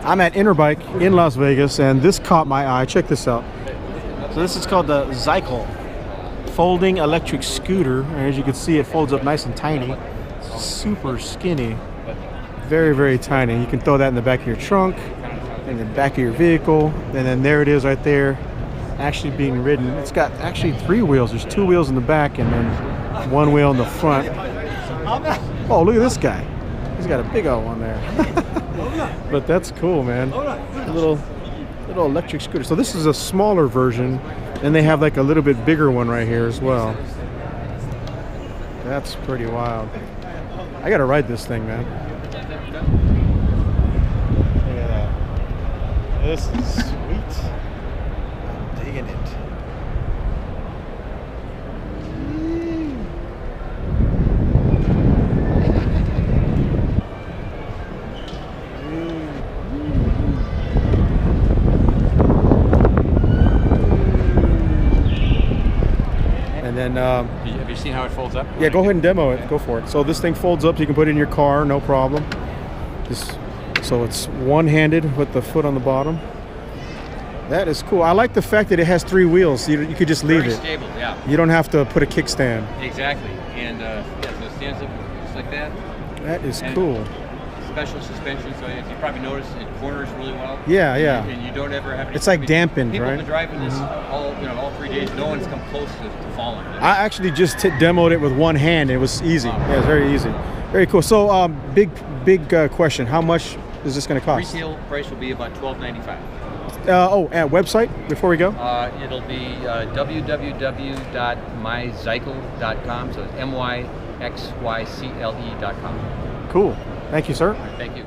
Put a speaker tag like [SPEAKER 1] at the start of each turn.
[SPEAKER 1] I'm at Interbike in Las Vegas, and this caught my eye. Check this out. So this is called the Xycle folding electric scooter, and as you can see, it folds up nice and tiny. It's super skinny, very, very tiny. You can throw that in the back of your trunk, in the back of your vehicle, and then there it is right there, actually being ridden. It's got actually 3 wheels. There's 2 wheels in the back and then 1 wheel in the front. Oh, look at this guy. He's got a big old one there. But that's cool, man. A little electric scooter. So this is a smaller version, and they have like a little bit bigger one right here as well. That's pretty wild. I gotta ride this thing, man. Look at that. This is sweet. I'm digging it. And then
[SPEAKER 2] have you seen how it folds up?
[SPEAKER 1] yeah, go ahead and demo it. Go for it. So this thing folds up, so you can put it in your car, no problem. So it's one-handed with the foot on the bottom. That is cool. I like the fact that it has 3 wheels. You could just leave
[SPEAKER 2] Very
[SPEAKER 1] it.
[SPEAKER 2] stable, yeah.
[SPEAKER 1] You don't have to put a kickstand.
[SPEAKER 2] Exactly. And yeah, so it stands up just like that.
[SPEAKER 1] That is
[SPEAKER 2] And
[SPEAKER 1] cool.
[SPEAKER 2] Special suspension, so as you probably noticed, it corners really well.
[SPEAKER 1] Yeah, yeah.
[SPEAKER 2] And you don't ever have any.
[SPEAKER 1] It's like dampened,
[SPEAKER 2] people
[SPEAKER 1] right?
[SPEAKER 2] have been driving this all 3 days. No one's come close to falling.
[SPEAKER 1] I actually just demoed it with one hand. It was easy. Yeah, it's very easy. Very cool. So big question. How much is this going to cost?
[SPEAKER 2] Retail price will be about $12.95.
[SPEAKER 1] At website before we go?
[SPEAKER 2] It'll be www.myxycle.com. So it's myxycle.com.
[SPEAKER 1] Cool. Thank you, sir.
[SPEAKER 2] Thank you.